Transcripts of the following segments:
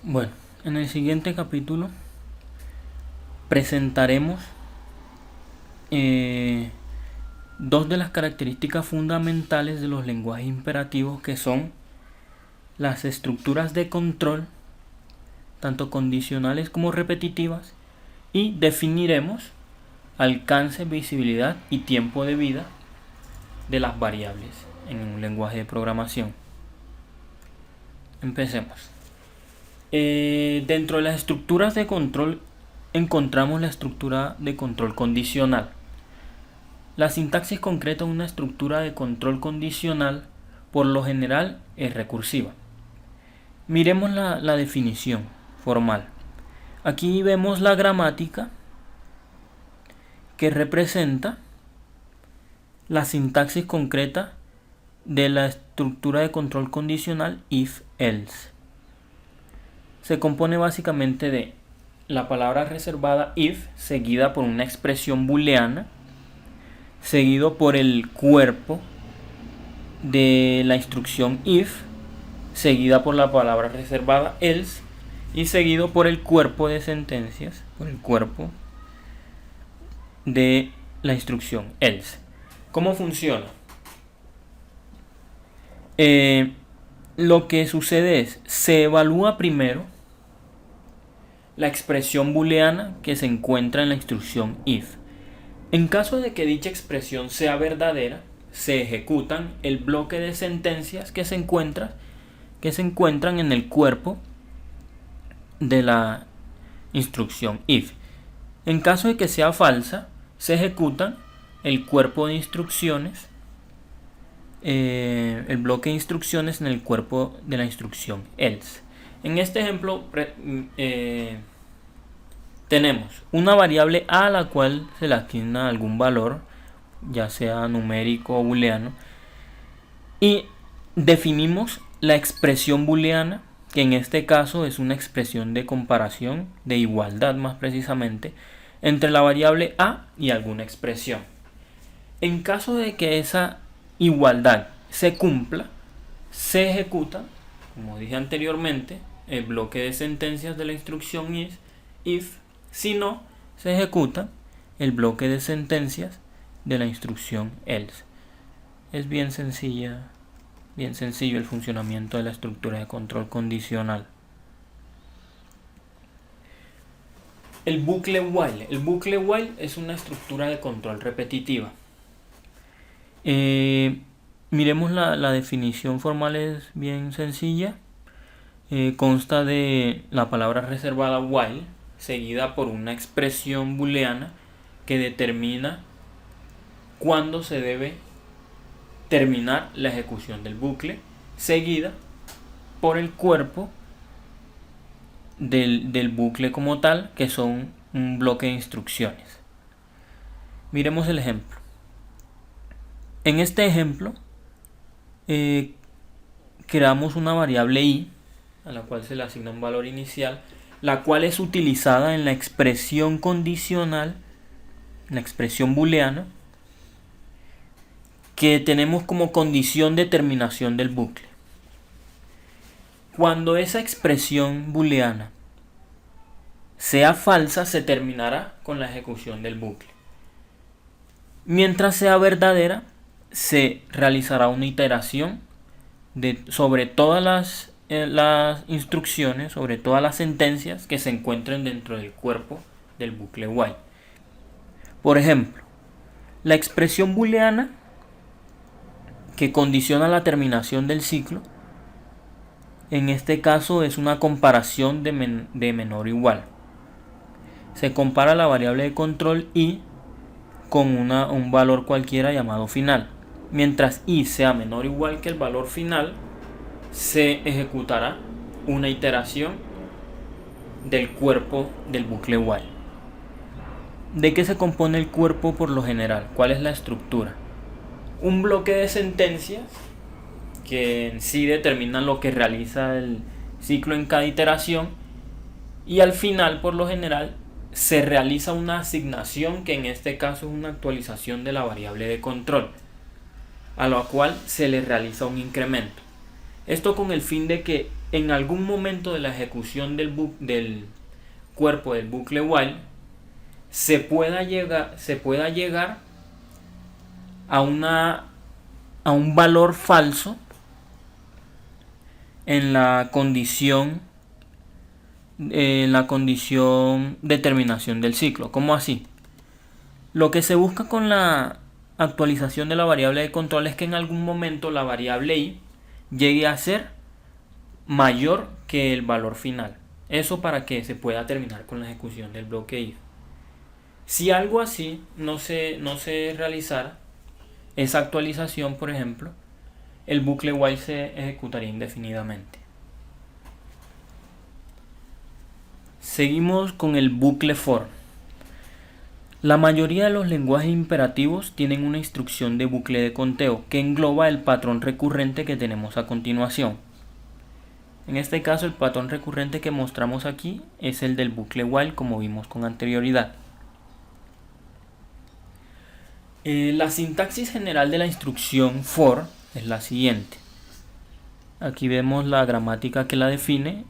Bueno, en el siguiente capítulo presentaremos dos de las características fundamentales de los lenguajes imperativos, que son las estructuras de control, tanto condicionales como repetitivas, y definiremos alcance, visibilidad y tiempo de vida de las variables en un lenguaje de programación. Empecemos. Dentro de las estructuras de control encontramos la estructura de control condicional. La sintaxis concreta de una estructura de control condicional por lo general es recursiva. Miremos la definición formal. Aquí vemos la gramática que representa la sintaxis concreta de la estructura de control condicional if-else. Se compone básicamente de la palabra reservada if seguida por una expresión booleana, seguido por el cuerpo de la instrucción if, seguida por la palabra reservada else, y seguido por el cuerpo de sentencias, por el cuerpo de la instrucción else. ¿Cómo funciona? Lo que sucede es, se evalúa primero la expresión booleana que se encuentra en la instrucción if. En caso de que dicha expresión sea verdadera, se ejecutan el bloque de sentencias que se encuentran en el cuerpo de la instrucción if. En caso de que sea falsa, se ejecutan el cuerpo de instrucciones, el bloque de instrucciones en el cuerpo de la instrucción else. En este ejemplo tenemos una variable a la cual se le asigna algún valor, ya sea numérico o booleano, y definimos la expresión booleana, que en este caso es una expresión de comparación, de igualdad más precisamente, entre la variable a y alguna expresión. En caso de que esa igualdad se cumpla, se ejecuta, como dije anteriormente, el bloque de sentencias de la instrucción if. Si no, se ejecuta el bloque de sentencias de la instrucción else. Es bien sencillo el funcionamiento de la estructura de control condicional. El bucle while. El bucle while es una estructura de control repetitiva. Miremos la definición formal, es bien sencilla. Consta de la palabra reservada while, seguida por una expresión booleana que determina cuándo se debe terminar la ejecución del bucle, seguida por el cuerpo del bucle como tal, que son un bloque de instrucciones. Miremos el ejemplo. En este ejemplo creamos una variable i a la cual se le asigna un valor inicial, la cual es utilizada en la expresión condicional, la expresión booleana, que tenemos como condición de terminación del bucle. Cuando esa expresión booleana sea falsa, se terminará con la ejecución del bucle. Mientras sea verdadera, se realizará una iteración sobre todas las instrucciones, sobre todas las sentencias que se encuentren dentro del cuerpo del bucle while. Por ejemplo, la expresión booleana que condiciona la terminación del ciclo, en este caso es una comparación de menor o igual. Se compara la variable de control i con un valor cualquiera llamado final. Mientras i sea menor o igual que el valor final, se ejecutará una iteración del cuerpo del bucle while. ¿De qué se compone el cuerpo por lo general? ¿Cuál es la estructura? Un bloque de sentencias que en sí determinan lo que realiza el ciclo en cada iteración, y al final, por lo general, se realiza una asignación, que en este caso es una actualización de la variable de control, a la cual se le realiza un incremento. Esto con el fin de que en algún momento de la ejecución del cuerpo del bucle while se pueda llegar a un valor falso en la condición de terminación del ciclo. ¿Cómo así? Lo que se busca con la actualización de la variable de control es que en algún momento la variable i llegue a ser mayor que el valor final. Eso para que se pueda terminar con la ejecución del bloque if. Si algo así no se realizara, esa actualización, por ejemplo, el bucle while se ejecutaría indefinidamente. Seguimos con el bucle for. La mayoría de los lenguajes imperativos tienen una instrucción de bucle de conteo que engloba el patrón recurrente que tenemos a continuación. En este caso, el patrón recurrente que mostramos aquí es el del bucle while, como vimos con anterioridad. La sintaxis general de la instrucción for es la siguiente. Aquí vemos la gramática que la define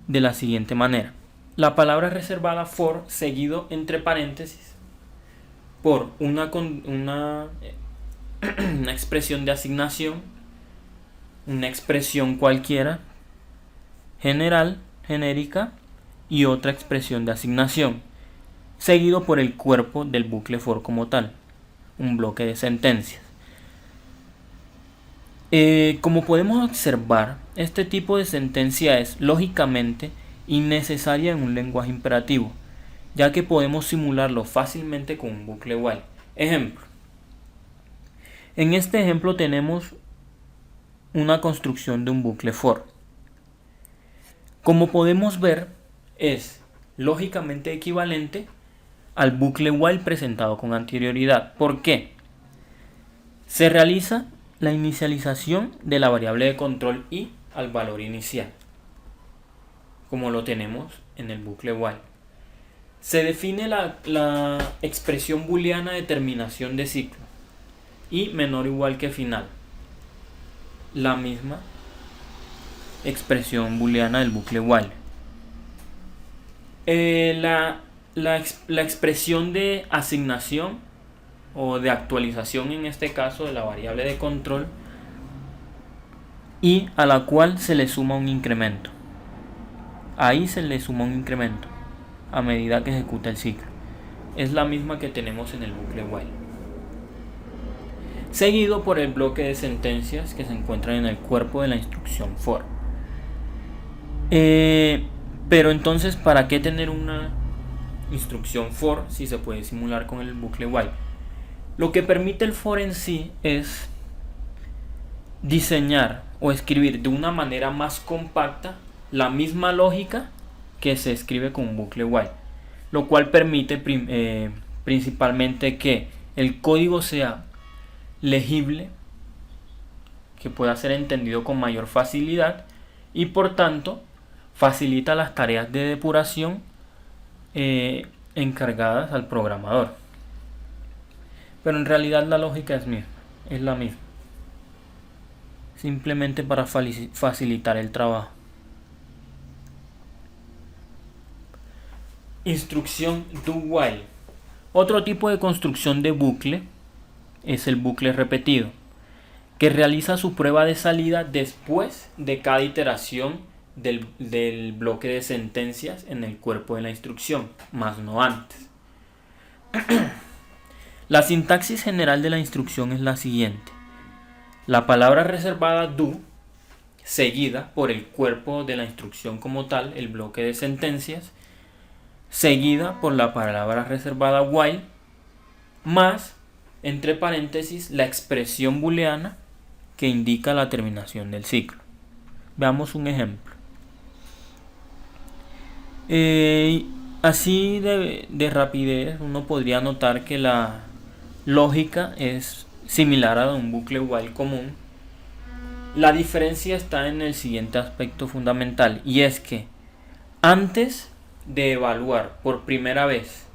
de la siguiente manera. La palabra reservada for seguido entre paréntesis por una expresión de asignación, una expresión cualquiera, general, genérica, y otra expresión de asignación, seguido por el cuerpo del bucle for como tal, un bloque de sentencias. Como podemos observar, este tipo de sentencia es lógicamente innecesaria en un lenguaje imperativo, ya que podemos simularlo fácilmente con un bucle while. Ejemplo. En este ejemplo tenemos una construcción de un bucle for. Como podemos ver, es lógicamente equivalente al bucle while presentado con anterioridad. ¿Por qué? Se realiza la inicialización de la variable de control i al valor inicial, como lo tenemos en el bucle while. Se define la expresión booleana de terminación de ciclo, i menor o igual que final, la misma expresión booleana del bucle while. La expresión de asignación o de actualización, en este caso de la variable de control, y a la cual se le suma un incremento. Ahí se le suma un incremento a medida que ejecuta el ciclo. Es la misma que tenemos en el bucle while. Seguido por el bloque de sentencias que se encuentran en el cuerpo de la instrucción for. Pero entonces, ¿para qué tener una instrucción for si se puede simular con el bucle while? Lo que permite el for en sí es diseñar o escribir de una manera más compacta la misma lógica que se escribe con un bucle while, lo cual permite principalmente que el código sea legible, que pueda ser entendido con mayor facilidad y por tanto facilita las tareas de depuración encargadas al programador. Pero en realidad la lógica es la misma, simplemente para facilitar el trabajo. Instrucción do while. Otro tipo de construcción de bucle es el bucle repetido, que realiza su prueba de salida después de cada iteración del bloque de sentencias en el cuerpo de la instrucción, más no antes. La sintaxis general de la instrucción es la siguiente. La palabra reservada do, seguida por el cuerpo de la instrucción como tal, el bloque de sentencias, seguida por la palabra reservada while, más, entre paréntesis, la expresión booleana que indica la terminación del ciclo. Veamos un ejemplo. Así de rapidez uno podría notar que la lógica es similar a un bucle while común. La diferencia está en el siguiente aspecto fundamental, y es que antes de evaluar por primera vez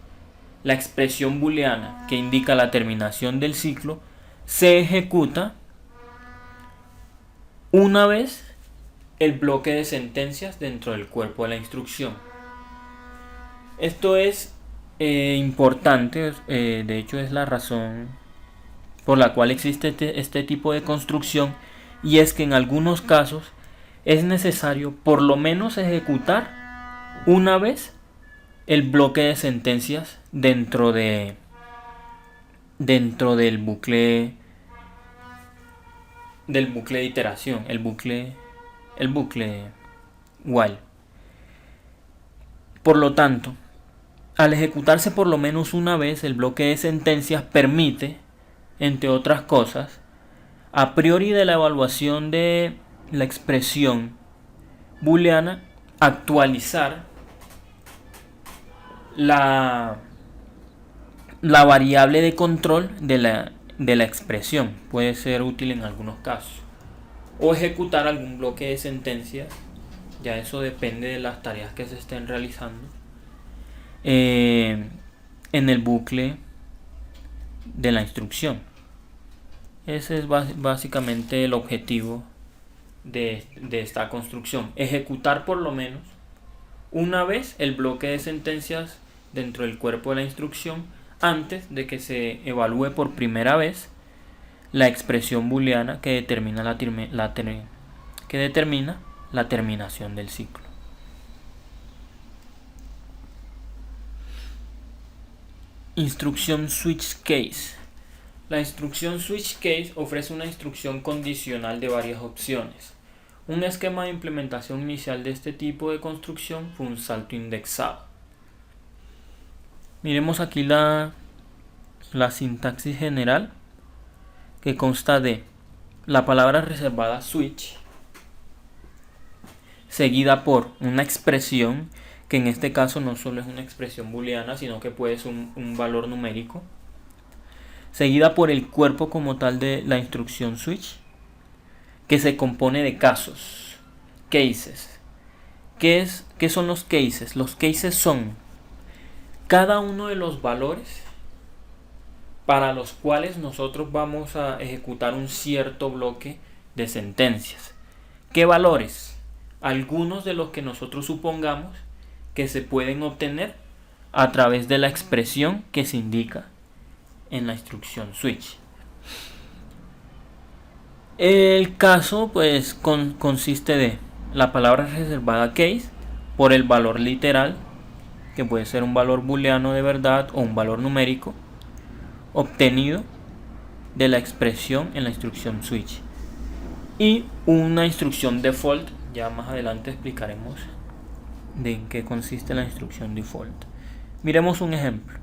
la expresión booleana que indica la terminación del ciclo, se ejecuta una vez el bloque de sentencias dentro del cuerpo de la instrucción. Esto es importante, de hecho es la razón por la cual existe este tipo de construcción, y es que en algunos casos es necesario por lo menos ejecutar una vez el bloque de sentencias dentro del bucle de iteración, el bucle while. Por lo tanto, al ejecutarse por lo menos una vez el bloque de sentencias permite, entre otras cosas, a priori de la evaluación de la expresión booleana, actualizar la variable de control de la expresión. Puede ser útil en algunos casos. O ejecutar algún bloque de sentencias. Ya eso depende de las tareas que se estén realizando. En el bucle de la instrucción. Ese es básicamente el objetivo de esta construcción. Ejecutar por lo menos una vez el bloque de sentencias dentro del cuerpo de la instrucción antes de que se evalúe por primera vez la expresión booleana que determina la terminación del ciclo. Instrucción switch case. La instrucción switch case ofrece una instrucción condicional de varias opciones. Un esquema de implementación inicial de este tipo de construcción fue un salto indexado. Miremos aquí la sintaxis general, que consta de la palabra reservada switch, seguida por una expresión, que en este caso no solo es una expresión booleana, sino que puede ser un valor numérico, seguida por el cuerpo como tal de la instrucción switch, que se compone de casos, cases. ¿Qué son los cases? Los cases son cada uno de los valores para los cuales nosotros vamos a ejecutar un cierto bloque de sentencias. ¿Qué valores? Algunos de los que nosotros supongamos que se pueden obtener a través de la expresión que se indica en la instrucción switch. El caso pues consiste de la palabra reservada case por el valor literal, que puede ser un valor booleano de verdad o un valor numérico, obtenido de la expresión en la instrucción switch, y una instrucción default. Ya más adelante explicaremos de en qué consiste la instrucción default. Miremos un ejemplo.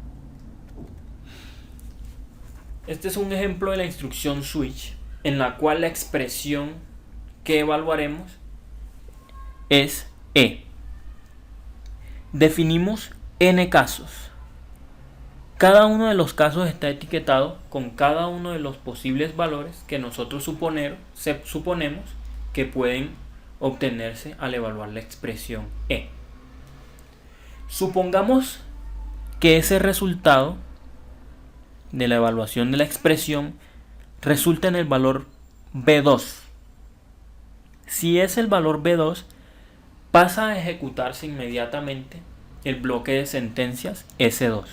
Este es un ejemplo de la instrucción switch, en la cual la expresión que evaluaremos es E. Definimos n casos. Cada uno de los casos está etiquetado con cada uno de los posibles valores que nosotros suponemos que pueden obtenerse al evaluar la expresión E. Supongamos que ese resultado de la evaluación de la expresión resulta en el valor B2. Si es el valor B2, pasa a ejecutarse inmediatamente el bloque de sentencias S2.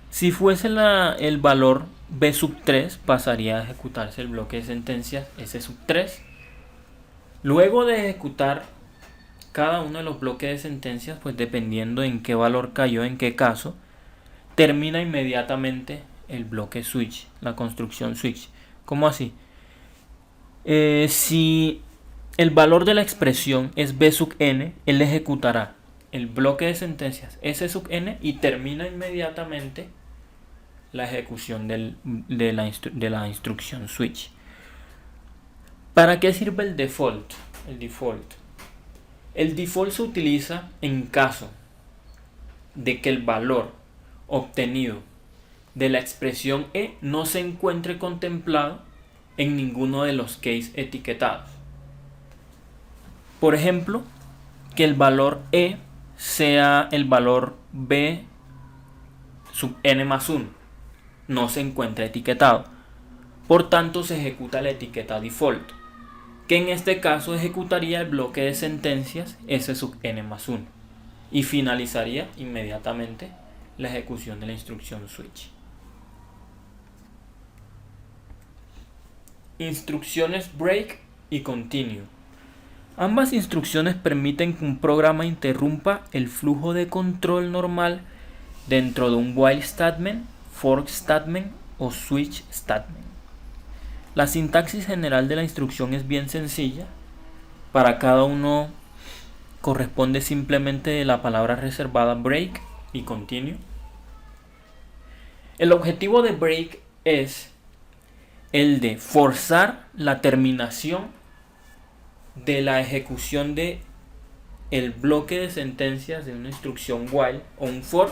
Si fuese el valor B3, pasaría a ejecutarse el bloque de sentencias S3. Luego de ejecutar cada uno de los bloques de sentencias, pues dependiendo en qué valor cayó, en qué caso, termina inmediatamente el bloque switch, la construcción switch. ¿Cómo así? Si el valor de la expresión es B sub n, él ejecutará el bloque de sentencias S sub n y termina inmediatamente la ejecución de la instrucción switch. ¿Para qué sirve el default? El default se utiliza en caso de que el valor obtenido de la expresión E no se encuentre contemplado en ninguno de los cases etiquetados. Por ejemplo, que el valor E sea el valor B sub n más 1. No se encuentra etiquetado. Por tanto, se ejecuta la etiqueta default. que en este caso ejecutaría el bloque de sentencias S sub n más 1 y finalizaría inmediatamente la ejecución de la instrucción switch. Instrucciones break y continue. Ambas instrucciones permiten que un programa interrumpa el flujo de control normal dentro de un while statement, fork statement o switch statement. La sintaxis general de la instrucción es bien sencilla. Para cada uno corresponde simplemente la palabra reservada break y continue. El objetivo de break es el de forzar la terminación de la ejecución de el bloque de sentencias de una instrucción while o un for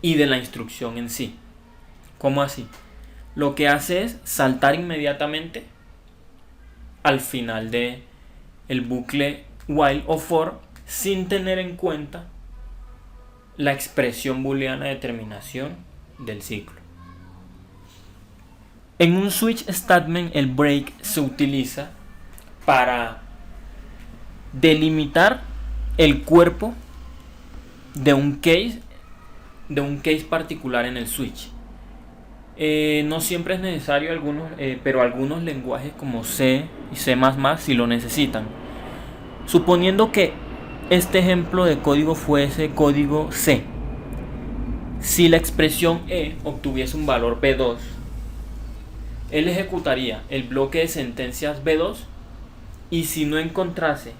y de la instrucción en sí. ¿Cómo así? Lo que hace es saltar inmediatamente al final de el bucle while o for sin tener en cuenta la expresión booleana de terminación del ciclo. En un switch statement el break se utiliza para delimitar el cuerpo de un case particular en el switch. No siempre es necesario, pero algunos lenguajes como C y C++ sí lo necesitan. Suponiendo que este ejemplo de código fuese código C, si la expresión E obtuviese un valor B2, él ejecutaría el bloque de sentencias B2 y si no encontrase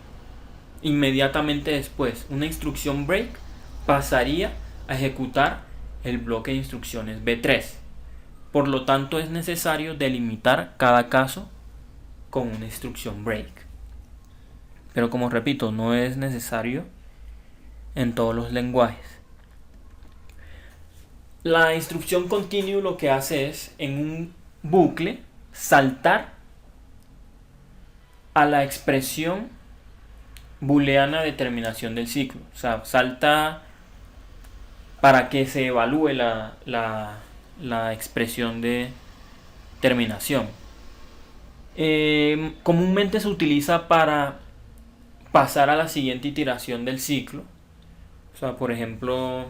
inmediatamente después una instrucción break, pasaría a ejecutar el bloque de instrucciones B3. Por lo tanto, es necesario delimitar cada caso con una instrucción break. Pero como repito, no es necesario en todos los lenguajes. La instrucción continue lo que hace es, en un bucle, saltar a la expresión booleana de terminación del ciclo. O sea, salta para que se evalúe la expresión de terminación. Comúnmente se utiliza para pasar a la siguiente iteración del ciclo. O sea, por ejemplo,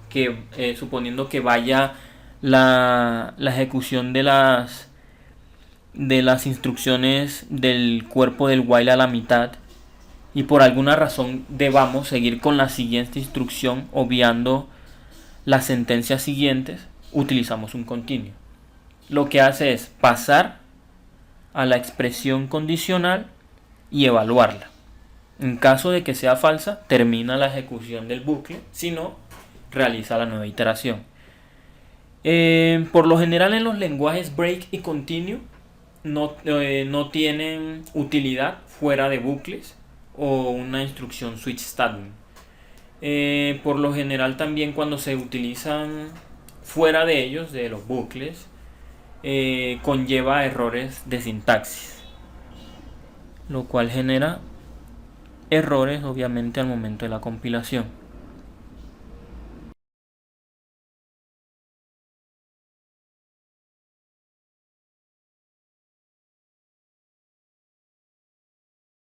que suponiendo que vaya la ejecución de las instrucciones del cuerpo del while a la mitad y por alguna razón debamos seguir con la siguiente instrucción obviando las sentencias siguientes, utilizamos un continuo. Lo que hace es pasar a la expresión condicional y evaluarla. En caso de que sea falsa, termina la ejecución del bucle, si no, realiza la nueva iteración. Por lo general en los lenguajes break y continue no tienen utilidad fuera de bucles o una instrucción switch statement. Por lo general también cuando se utilizan fuera de ellos, de los bucles, conlleva errores de sintaxis, lo cual genera errores obviamente al momento de la compilación.